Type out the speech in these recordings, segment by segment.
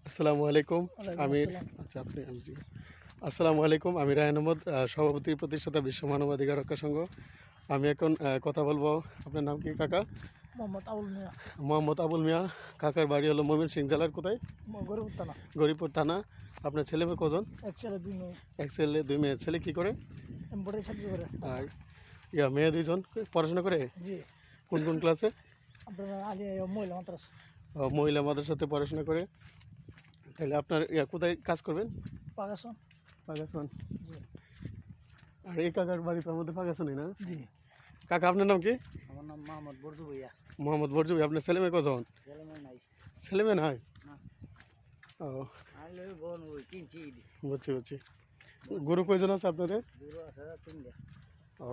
আসসালামু আলাইকুম। ওয়ালাইকুম আমি আসসালাম। আচ্ছা আপনি আমি জি। আসসালামু আলাইকুম। আমি রায়হান আহমদ, সভাপতি প্রতিষ্ঠাতা বিশ্ব মানবাধিকার রক্ষা সংঘ। আমি এখন কথা বলবো। আপনার নাম কি কাকা? মোহাম্মদ আবুল মিয়া, মোহাম্মদ আবুল মিয়া। কাকার বাড়ি হলো ময়মনসিংহ জেলার কোথায়? গরিবুর থানা। গরিপুর থানা। আপনার ছেলে মেয়ে কজন? এক ছেলে 2 মেয়ে। এক ছেলে 2 মেয়ে। ছেলে কি করে? এমব্রয়ডারি চাকরি করে। আর মেয়ে 2জন পড়াশোনা করে? জি। কোন কোন ক্লাসে? আপনার আলী মহিলা মাদ্রাসা। মহিলা মাদ্রাসাতে পড়াশোনা করে। তাহলে আপনার কোথায় কাজ করবেন? পাগাসন। পাগাসন। জি। আর এই কাকার বাড়ি তো আমাদের পাগাসনই না? জি। কাকা আপনার নাম কি? আমার নাম মোহাম্মদ বরজু ভাইয়া। মোহাম্মদ বরজুবি। আপনার ছেলে মেয়ে কজন? ছেলে মেয়ে নাই। ছেলে মেয়ে নাই? না। ও আইলে বোন ওই কিনছি। বুঝছি বুঝছি। গরু কয়জন আছে আপনাদের? দূর আছে 3টা। ও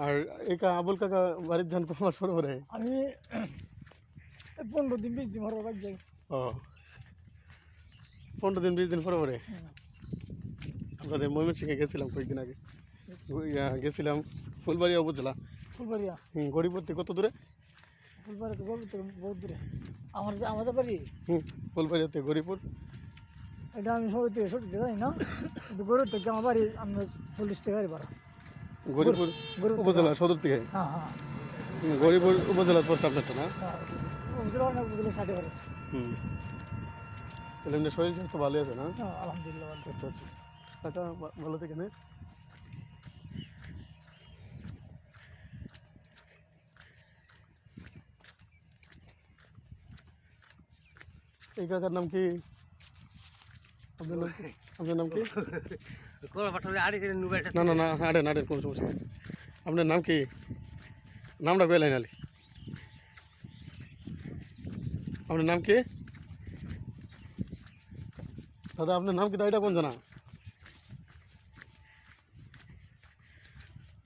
আর এই আবুল কাকা বাড়ির যান কমার পরে পরে? আমি 15 দিন 20 দিন পরে বাড়ি যাই। ও 15 দিন 20 দিন পরে পরে? আপনাদের ময়মনসিংহে গেছিলাম কয়েকদিন আগে। গেছিলাম ফুলবাড়িয়া উপজেলা। ফুলবাড়িয়া। গরিপুর থেকে কত দূরে? ফুলবাড়ি তো গরিব থেকে বহুত দূরে। আমাদের বাড়ি ফুলবাড়িয়াতে গরিপুর। এটা আমি সবাই থেকে ছুটি জানি না, কিন্তু গরিব থেকে আমার বাড়ি আমরা 40 টাকা গাড়ি ভাড়া। গরিপুর উপজেলা সদর থেকে? হ্যাঁ হ্যাঁ। গরিপুর উপজেলার পড়ছে আপনারটা না? অনেক 60 ভাড়া। হুম। তাহলে এমনি শরীর স্বাস্থ্য ভালোই আছে না? আলহামদুলিল্লাহ ভালো। আচ্ছা আচ্ছা। কাকা ভালো থেকে না? এই কাকার নাম কি? আপনার নাম কি? না না না, আড়েন আড়েন, কোনো সমস্যা নেই। আপনার নাম কি? নামটা কইলেন আলি। আপনার নাম কি দাদা? আপনার নাম কি দাইটা কোন জানা?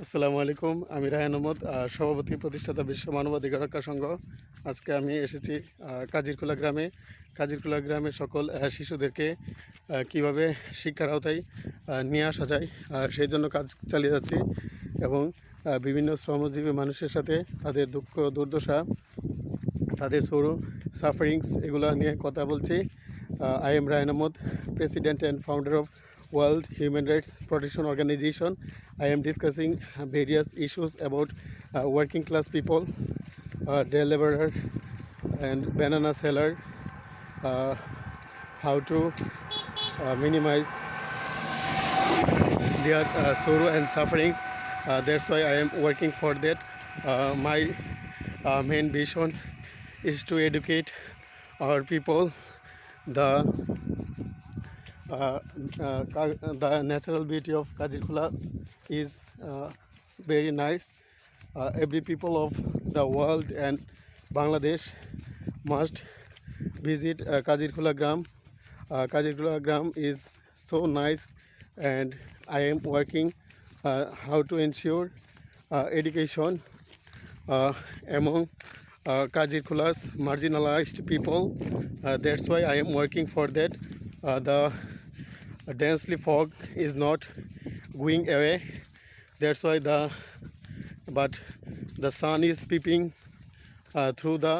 আসসালামু আলাইকুম। আমি রায়হান আহমদ, সভাপতি প্রতিষ্ঠাতা বিশ্ব মানবাধিকার রক্ষা সংঘ। আজকে আমি এসেছি কাজিরকুলা গ্রামে। কাজিরকুলা গ্রামে সকল শিশুদেরকে কিভাবে শিক্ষার আওতায় নিয়ে আসা যায় সেই জন্য কাজ চালিয়ে যাচ্ছি, এবং বিভিন্ন শ্রমজীবী মানুষের সাথে তাদের দুঃখ দুর্দশা, তাদের সরু সাফারিংস এগুলো নিয়ে কথা বলছি। I am Raihan Ahmed, president and founder of World Human Rights Protection Organization. I am discussing various issues about working class people, day laborer and banana seller, how to minimize their sorrow and sufferings. That's why I am working for that. My main vision is to educate our people the natural beauty of Kajirkula is very nice. Every people of the world and Bangladesh must visit Kajirkula Gram. Kajirkula Gram is so nice, and I am working how to ensure education among Kajirkula's marginalized people. That's why I am working for that. The densely fog is not going away. That's why but the sun is peeping through the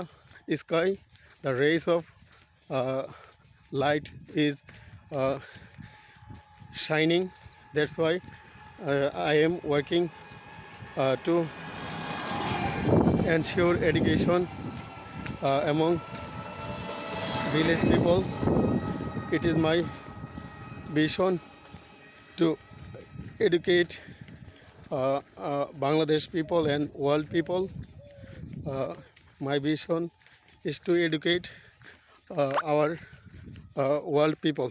sky. The rays of light is shining. That's why I am working to ensure education among village people. It is my vision to educate Bangladesh people and world people. My vision is to educate our world people.